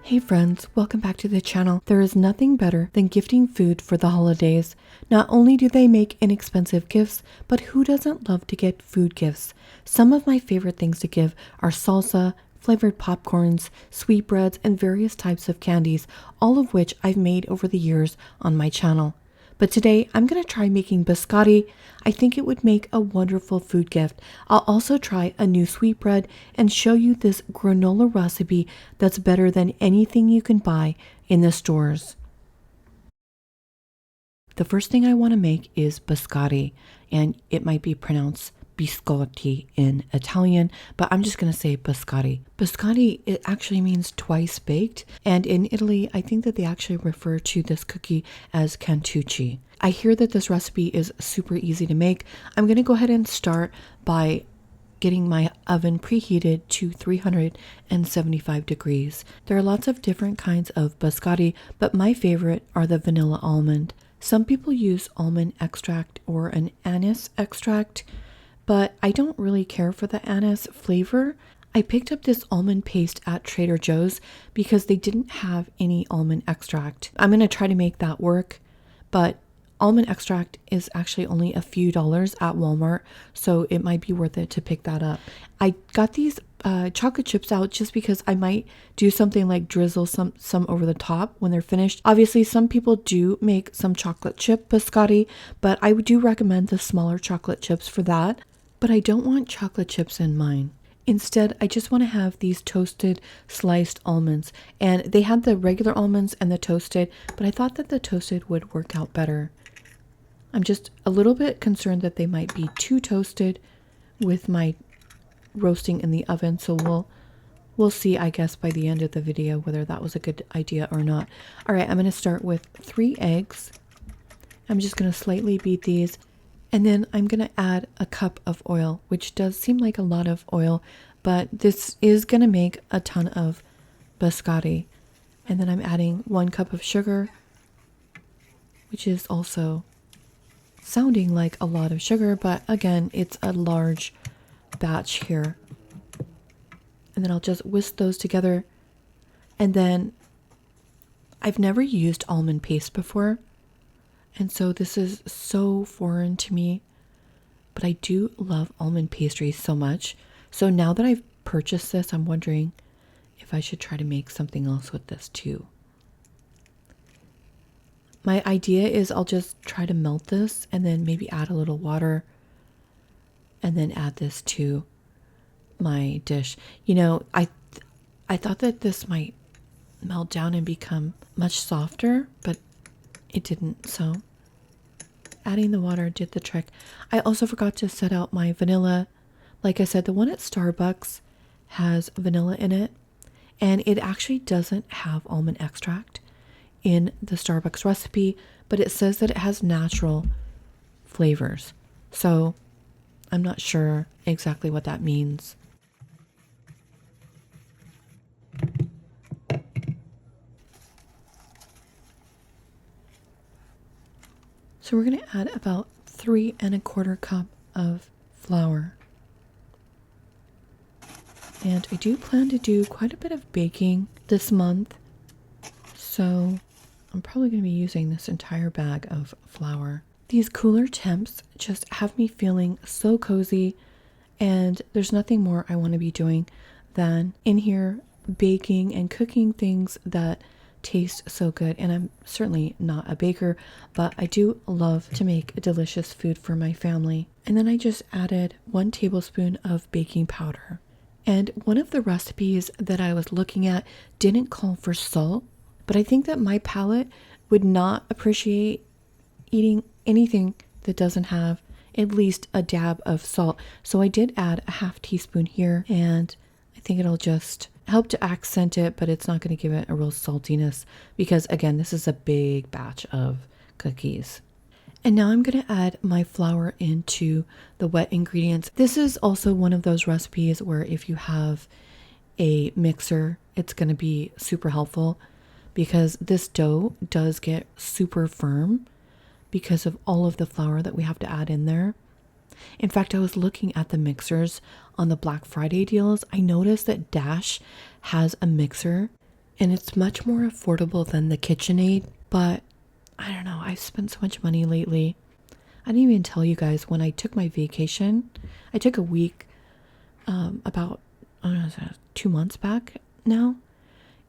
Hey friends, welcome back to the channel. There is nothing better than gifting food for the holidays. Not only do they make inexpensive gifts, but who doesn't love to get food gifts? Some of my favorite things to give are salsa, flavored popcorns, sweetbreads, and various types of candies, all of which I've made over the years on my channel. But today I'm going to try making biscotti. I think it would make a wonderful food gift. I'll also try a new sweetbread and show you this granola recipe that's better than anything you can buy in the stores. The first thing I want to make is biscotti, and it might be pronounced biscotti in Italian, but I'm just going to say biscotti. Biscotti, it actually means twice baked, and in Italy, I think that they actually refer to this cookie as cantucci. I hear that this recipe is super easy to make. I'm going to go ahead and start by getting my oven preheated to 375 degrees. There are lots of different kinds of biscotti, but my favorite are the vanilla almond. Some people use almond extract or an anise extract, but I don't really care for the anise flavor. I picked up this almond paste at Trader Joe's because they didn't have any almond extract. I'm going to try to make that work, but almond extract is actually only a few dollars at Walmart, so it might be worth it to pick that up. I got these chocolate chips out just because I might do something like drizzle some over the top when they're finished. Obviously, some people do make some chocolate chip biscotti, but I do recommend the smaller chocolate chips for that. But I don't want chocolate chips in mine. Instead, I just want to have these toasted sliced almonds, and they had the regular almonds and the toasted, but I thought that the toasted would work out better. I'm just a little bit concerned that they might be too toasted with my roasting in the oven, so we'll see, I guess, by the end of the video whether that was a good idea or not. All right, I'm going to start with 3 eggs. I'm just going to slightly beat these. And then I'm going to add a cup of oil, which does seem like a lot of oil, but this is going to make a ton of biscotti. And then I'm adding 1 cup of sugar, which is also sounding like a lot of sugar, but again, it's a large batch here. And then I'll just whisk those together. And then I've never used almond paste before, and so this is so foreign to me, but I do love almond pastries so much. So now that I've purchased this, I'm wondering if I should try to make something else with this too. My idea is I'll just try to melt this and then maybe add a little water and then add this to my dish. You know, I thought that this might melt down and become much softer, but it didn't, so adding the water did the trick. I also forgot to set out my vanilla. Like I said, the one at Starbucks has vanilla in it, and it actually doesn't have almond extract in the Starbucks recipe, but it says that it has natural flavors. So I'm not sure exactly what that means. So we're going to add about 3 1/4 cup of flour. And I do plan to do quite a bit of baking this month, so I'm probably going to be using this entire bag of flour. These cooler temps just have me feeling so cozy, and there's nothing more I want to be doing than in here baking and cooking things that taste so good. And I'm certainly not a baker, but I do love to make delicious food for my family. And then I just added 1 tablespoon of baking powder. And one of the recipes that I was looking at didn't call for salt, but I think that my palate would not appreciate eating anything that doesn't have at least a dab of salt. So I did add a 1/2 teaspoon here, and I think it'll just help to accent it, but it's not going to give it a real saltiness because, again, this is a big batch of cookies. And now I'm going to add my flour into the wet ingredients. This is also one of those recipes where if you have a mixer, it's going to be super helpful because this dough does get super firm because of all of the flour that we have to add in there. In fact, I was looking at the mixers on the Black Friday deals. I noticed that Dash has a mixer and it's much more affordable than the KitchenAid. But I don't know, I've spent so much money lately. I didn't even tell you guys, when I took my vacation, I took a week, about, I don't know, 2 months back now.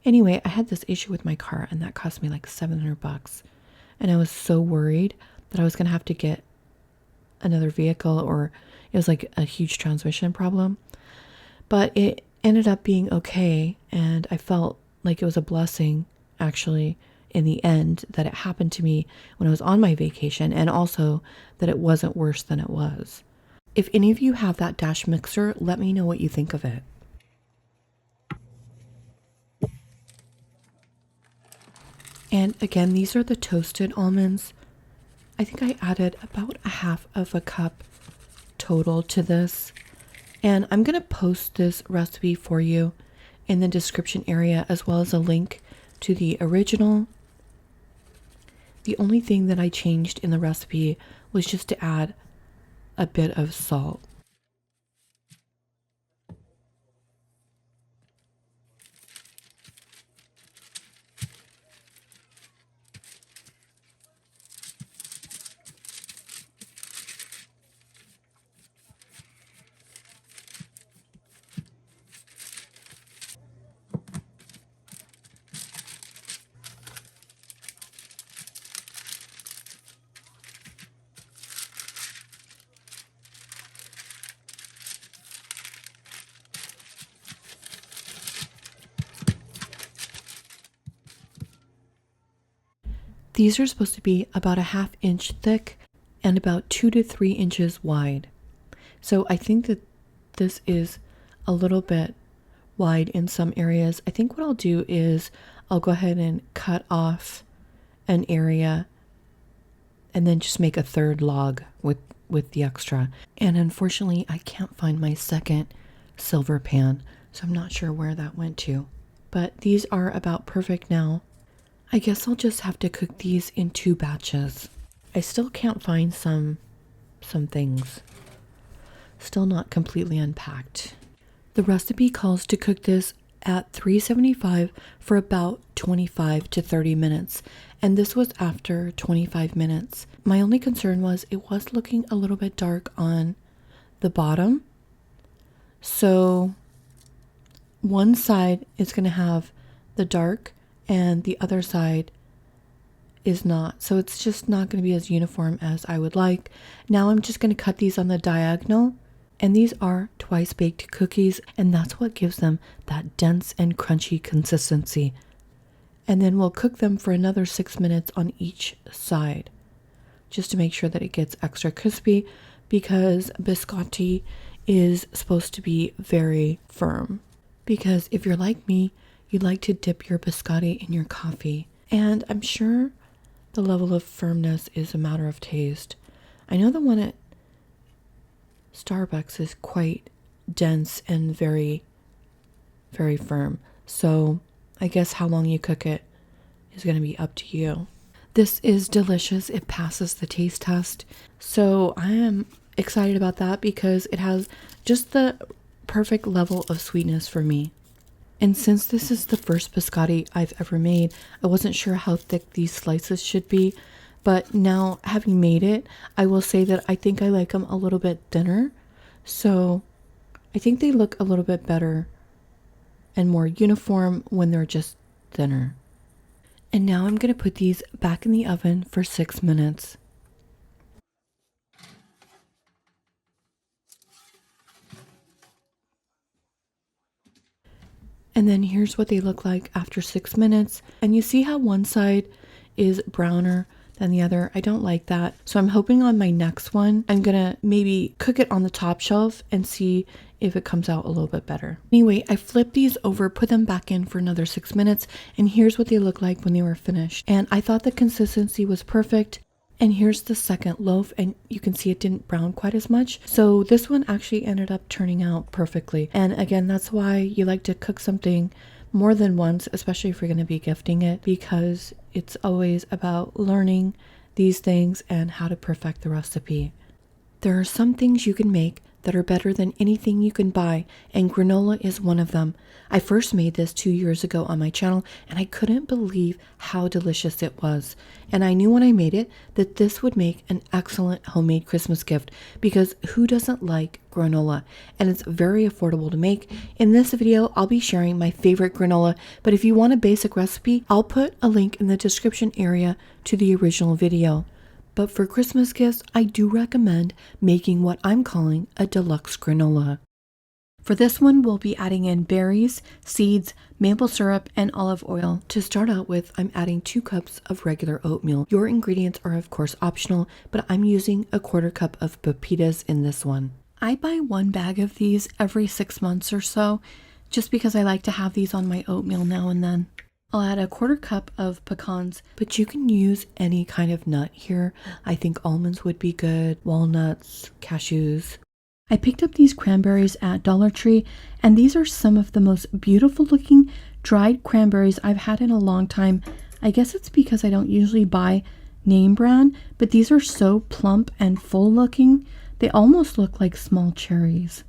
Anyway, I had this issue with my car, and that cost me like $700. And I was so worried that I was going to have to get another vehicle, or it was like a huge transmission problem. But it ended up being okay, and I felt like it was a blessing, actually, in the end, that it happened to me when I was on my vacation, and also that it wasn't worse than it was. If any of you have that Dash mixer, let me know what you think of it. And again, these are the toasted almonds. I think I added about a half of a cup total to this. And I'm going to post this recipe for you in the description area, as well as a link to the original. The only thing that I changed in the recipe was just to add a bit of salt. These are supposed to be about a 1/2 inch thick and about 2 to 3 inches wide. So I think that this is a little bit wide in some areas. I think what I'll do is I'll go ahead and cut off an area and then just make a third log with the extra. And unfortunately, I can't find my second silver pan, so I'm not sure where that went to. But these are about perfect now. I guess I'll just have to cook these in 2 batches. I still can't find some things. Still not completely unpacked. The recipe calls to cook this at 375 for about 25 to 30 minutes, and this was after 25 minutes. My only concern was it was looking a little bit dark on the bottom. So one side is going to have the dark and the other side is not. So it's just not going to be as uniform as I would like. Now I'm just going to cut these on the diagonal. And these are twice baked cookies, and that's what gives them that dense and crunchy consistency. And then we'll cook them for another 6 minutes on each side, just to make sure that it gets extra crispy, because biscotti is supposed to be very firm. Because if you're like me, you like to dip your biscotti in your coffee. And I'm sure the level of firmness is a matter of taste. I know the one at Starbucks is quite dense and very, very firm. So I guess how long you cook it is going to be up to you. This is delicious. It passes the taste test. So I am excited about that because it has just the perfect level of sweetness for me. And since this is the first biscotti I've ever made, I wasn't sure how thick these slices should be. But now, having made it, I will say that I think I like them a little bit thinner. So I think they look a little bit better and more uniform when they're just thinner. And now I'm going to put these back in the oven for 6 minutes. And then here's what they look like after 6 minutes. And you see how one side is browner than the other. I don't like that. So I'm hoping on my next one, I'm gonna maybe cook it on the top shelf and see if it comes out a little bit better. Anyway, I flipped these over, put them back in for another 6 minutes, and here's what they look like when they were finished. And I thought the consistency was perfect. And here's the second loaf, and you can see it didn't brown quite as much. So this one actually ended up turning out perfectly. And again, that's why you like to cook something more than once, especially if you're going to be gifting it, because it's always about learning these things and how to perfect the recipe. There are some things you can make that are better than anything you can buy, and granola is one of them. I first made this 2 years ago on my channel, and I couldn't believe how delicious it was. And I knew when I made it that this would make an excellent homemade Christmas gift, because who doesn't like granola? And it's very affordable to make. In this video, I'll be sharing my favorite granola, but if you want a basic recipe, I'll put a link in the description area to the original video. But for Christmas gifts, I do recommend making what I'm calling a deluxe granola. For this one, we'll be adding in berries, seeds, maple syrup, and olive oil. To start out with, I'm adding 2 cups of regular oatmeal. Your ingredients are of course optional, but I'm using 1/4 cup of pepitas in this one. I buy 1 bag of these every 6 months or so, just because I like to have these on my oatmeal now and then. I'll add 1/4 cup of pecans, but you can use any kind of nut here. I think almonds would be good, walnuts, cashews. I picked up these cranberries at Dollar Tree, and these are some of the most beautiful looking dried cranberries I've had in a long time. I guess it's because I don't usually buy name brand, but these are so plump and full looking. They almost look like small cherries.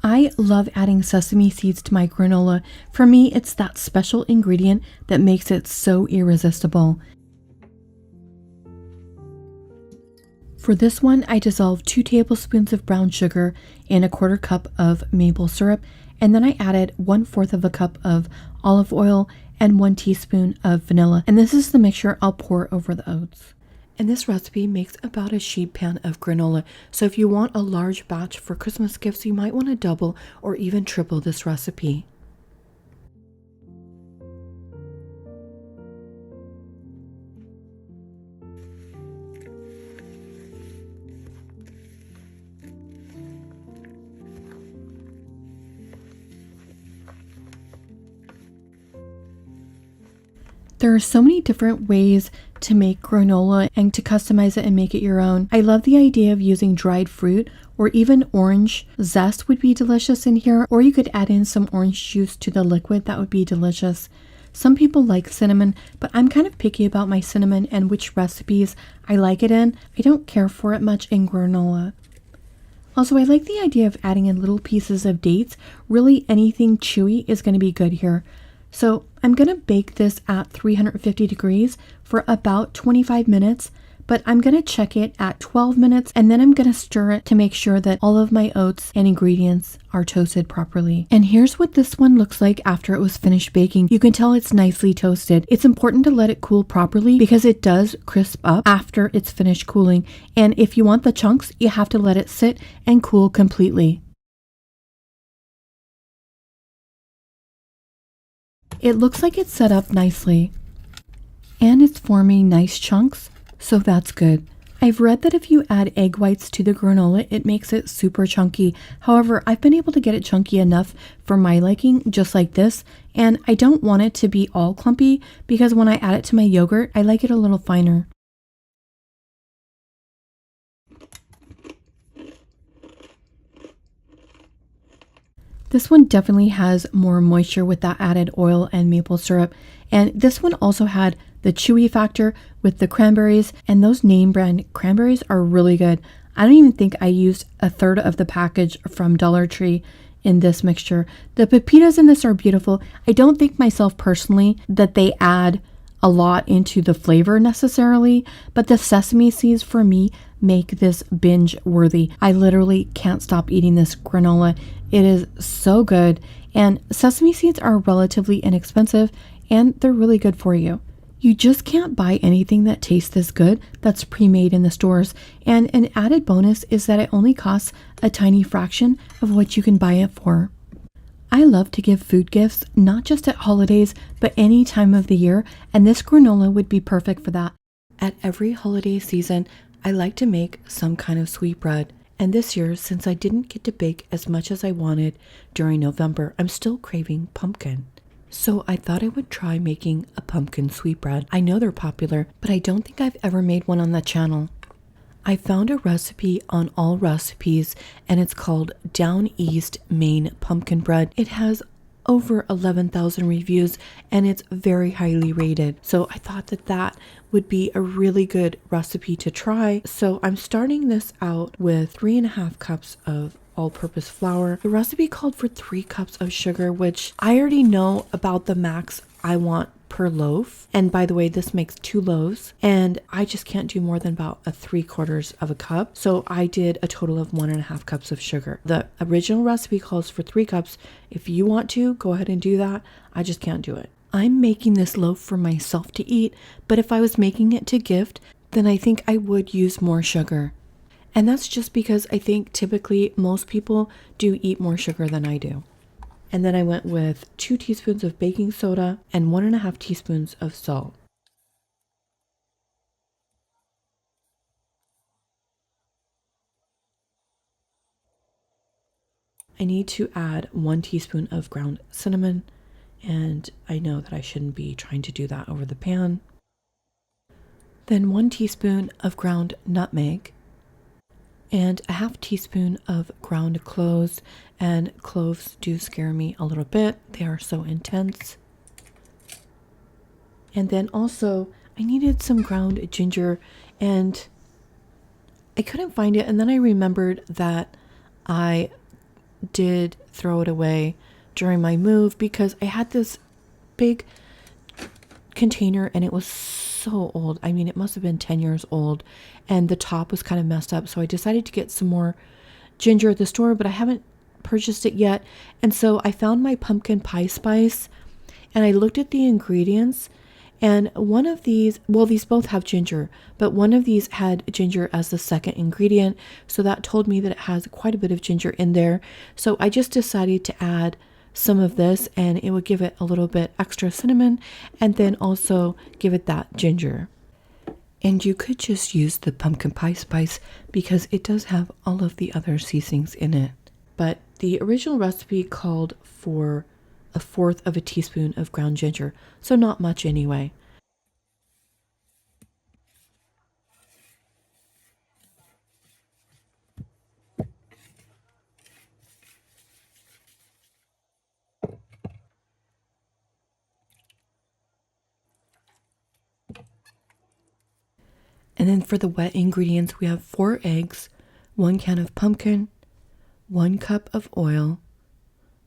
I love adding sesame seeds to my granola. For me, it's that special ingredient that makes it so irresistible. For this one, I dissolved 2 tablespoons of brown sugar in 1/4 cup of maple syrup, and then I added 1/4 of a cup of olive oil and 1 teaspoon of vanilla. And this is the mixture I'll pour over the oats. And this recipe makes about a sheet pan of granola. So if you want a large batch for Christmas gifts, you might want to double or even triple this recipe. There are so many different ways to make granola and to customize it and make it your own. I love the idea of using dried fruit, or even orange zest would be delicious in here, or you could add in some orange juice to the liquid. That would be delicious. Some people like cinnamon, but I'm kind of picky about my cinnamon and which recipes I like it in. I don't care for it much in granola. Also, I like the idea of adding in little pieces of dates. Really, anything chewy is going to be good here. So I'm going to bake this at 350 degrees for about 25 minutes, but I'm going to check it at 12 minutes, and then I'm going to stir it to make sure that all of my oats and ingredients are toasted properly. And here's what this one looks like after it was finished baking. You can tell it's nicely toasted. It's important to let it cool properly because it does crisp up after it's finished cooling. And if you want the chunks, you have to let it sit and cool completely. It looks like it's set up nicely, and it's forming nice chunks, so that's good. I've read that if you add egg whites to the granola, it makes it super chunky. However, I've been able to get it chunky enough for my liking, just like this, and I don't want it to be all clumpy because when I add it to my yogurt, I like it a little finer. This one definitely has more moisture with that added oil and maple syrup. And this one also had the chewy factor with the cranberries, and those name brand cranberries are really good. I don't even think I used 1/3 of the package from Dollar Tree in this mixture. The pepitas in this are beautiful. I don't think myself personally that they add a lot into the flavor necessarily, but the sesame seeds for me make this binge worthy. I literally can't stop eating this granola. It is so good, and sesame seeds are relatively inexpensive and they're really good for you. You just can't buy anything that tastes this good that's pre-made in the stores, and an added bonus is that it only costs a tiny fraction of what you can buy it for. I love to give food gifts, not just at holidays, but any time of the year, and this granola would be perfect for that. At every holiday season, I like to make some kind of sweet bread. And this year, since I didn't get to bake as much as I wanted during November, I'm still craving pumpkin. So I thought I would try making a pumpkin sweetbread. I know they're popular, but I don't think I've ever made one on the channel. I found a recipe on All Recipes, and it's called DOWNEAST MAINE pumpkin bread. It has over 11,000 reviews and it's very highly rated. So I thought that would be a really good recipe to try. So I'm starting this out with 3.5 cups of all-purpose flour. The recipe called for 3 cups of sugar, which I already know about the max I want per loaf. And by the way, this makes 2 loaves, and I just can't do more than about a 3/4 of a cup. So I did a total of 1.5 cups of sugar. The original recipe calls for 3 cups. If you want to, go ahead and do that. I just can't do it. I'm making this loaf for myself to eat, but if I was making it to gift, then I think I would use more sugar. And that's just because I think typically most people do eat more sugar than I do. And then I went with 2 teaspoons of baking soda and 1.5 teaspoons of salt. I need to add 1 teaspoon of ground cinnamon, and I know that I shouldn't be trying to do that over the pan. Then 1 teaspoon of ground nutmeg and a 1/2 teaspoon of ground cloves, and cloves do scare me a little bit. They are so intense. And then also I needed some ground ginger, and I couldn't find it, and then I remembered that I did throw it away during my move because I had this big container and it was so old. I mean, it must have been 10 years old, and the top was kind of messed up. So I decided to get some more ginger at the store, but I haven't purchased it yet. And so I found my pumpkin pie spice and I looked at the ingredients, and one of these, well, these both have ginger, but one of these had ginger as the second ingredient. So that told me that it has quite a bit of ginger in there. So I just decided to add some of this, and it would give it a little bit extra cinnamon and then also give it that ginger. And you could just use the pumpkin pie spice because it does have all of the other seasonings in it. But the original recipe called for 1/4 of a teaspoon of ground ginger, so not much anyway. And then for the wet ingredients, we have 4 eggs, 1 can of pumpkin, 1 cup of oil,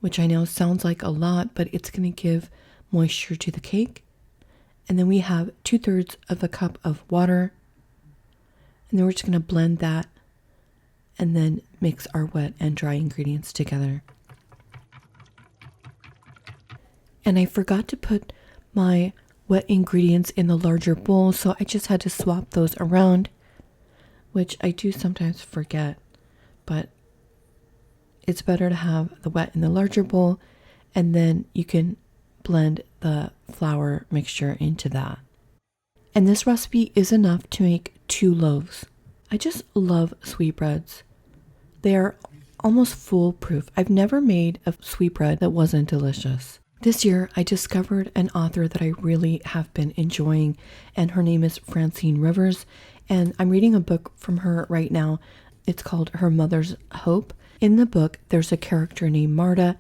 which I know sounds like a lot, but it's going to give moisture to the cake. And then we have 2/3 of a cup of water. And then we're just going to blend that and then mix our wet and dry ingredients together. And I forgot to put my wet ingredients in the larger bowl, so I just had to swap those around, which I do sometimes forget, but it's better to have the wet in the larger bowl, and then you can blend the flour mixture into that. And this recipe is enough to make 2 loaves. I just love sweetbreads. They are almost foolproof. I've never made a sweetbread that wasn't delicious. This year, I discovered an author that I really have been enjoying, and her name is Francine Rivers, and I'm reading a book from her right now. It's called Her Mother's Hope. In the book, there's a character named Marta,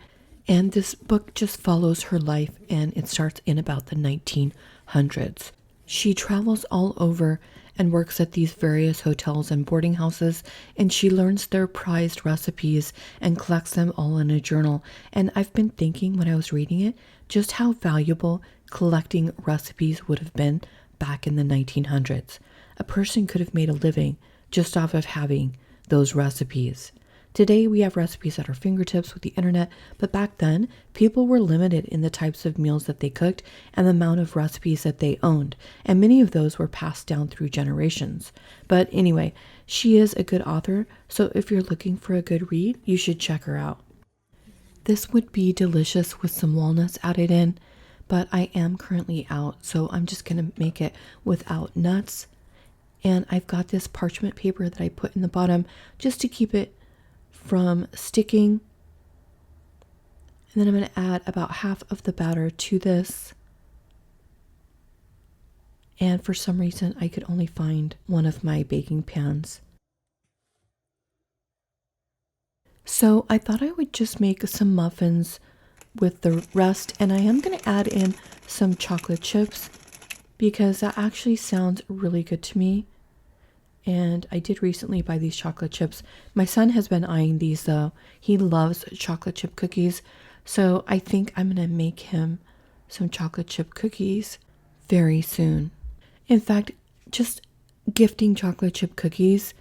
and this book just follows her life, and it starts in about the 1900s. She travels all over and works at these various hotels and boarding houses, and she learns their prized recipes and collects them all in a journal. And I've been thinking when I was reading it, just how valuable collecting recipes would have been back in the 1900s. A person could have made a living just off of having those recipes. Today we have recipes at our fingertips with the internet, but back then people were limited in the types of meals that they cooked and the amount of recipes that they owned, and many of those were passed down through generations. But anyway, she is a good author, so if you're looking for a good read, you should check her out. This would be delicious with some walnuts added in, but I am currently out, so I'm just going to make it without nuts. And I've got this parchment paper that I put in the bottom just to keep it from sticking. And then I'm going to add about half of the batter to this. And for some reason, I could only find one of my baking pans. So I thought I would just make some muffins with the rest, and I am going to add in some chocolate chips because that actually sounds really good to me. And I did recently buy these chocolate chips. My son has been eyeing these though. He loves chocolate chip cookies. So I think I'm going to make him some chocolate chip cookies very soon. In fact, just gifting chocolate chip cookies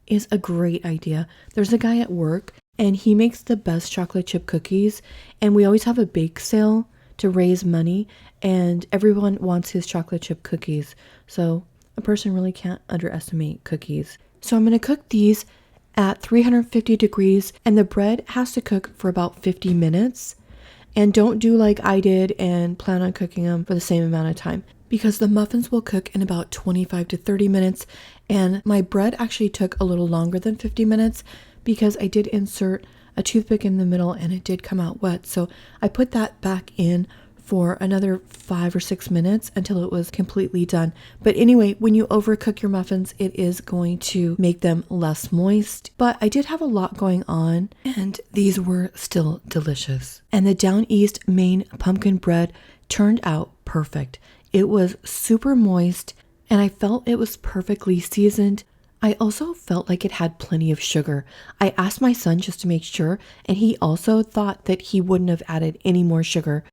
is a great idea. There's a guy at work and he makes the best chocolate chip cookies, and we always have a bake sale to raise money, and everyone wants his chocolate chip cookies. So a person really can't underestimate cookies. So I'm going to cook these at 350 degrees, and the bread has to cook for about 50 minutes. And don't do like I did and plan on cooking them for the same amount of time, because the muffins will cook in about 25 to 30 minutes. And my bread actually took a little longer than 50 minutes because I did insert a toothpick in the middle and it did come out wet. So I put that back in for another 5 or 6 minutes until it was completely done. But anyway, when you overcook your muffins, it is going to make them less moist. But I did have a lot going on and these were still delicious. And the Down East Maine pumpkin bread turned out perfect. It was super moist and I felt it was perfectly seasoned. I also felt like it had plenty of sugar. I asked my son just to make sure, and he also thought that he wouldn't have added any more sugar.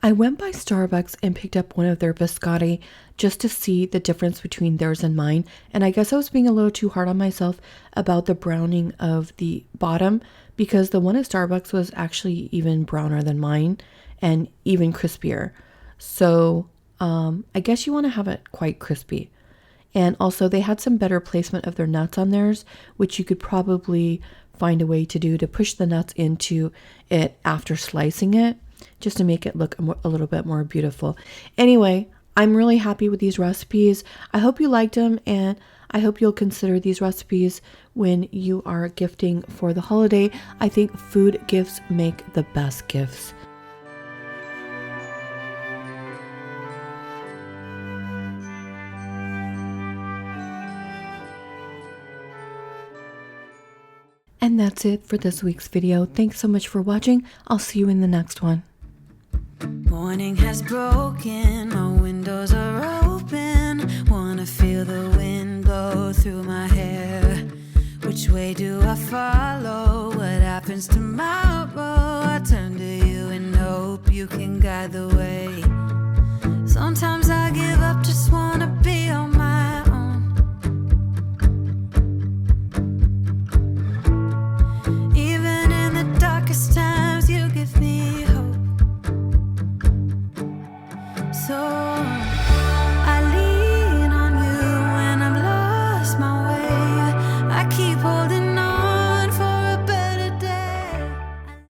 I went by Starbucks and picked up one of their biscotti just to see the difference between theirs and mine. And I guess I was being a little too hard on myself about the browning of the bottom, because the one at Starbucks was actually even browner than mine and even crispier. So I guess you want to have it quite crispy. And also they had some better placement of their nuts on theirs, which you could probably find a way to do to push the nuts into it after slicing it, just to make it look a little bit more beautiful. Anyway, I'm really happy with these recipes. I hope you liked them, and I hope you'll consider these recipes when you are gifting for the holiday. I think food gifts make the best gifts. And that's it for this week's video. Thanks so much for watching. I'll see you in the next one. Morning has broken, my windows are open. Wanna feel the wind blow through my hair. Which way do I follow? What happens tomorrow? I turn to you and hope you can guide the way. Sometimes I give up, just wanna be on my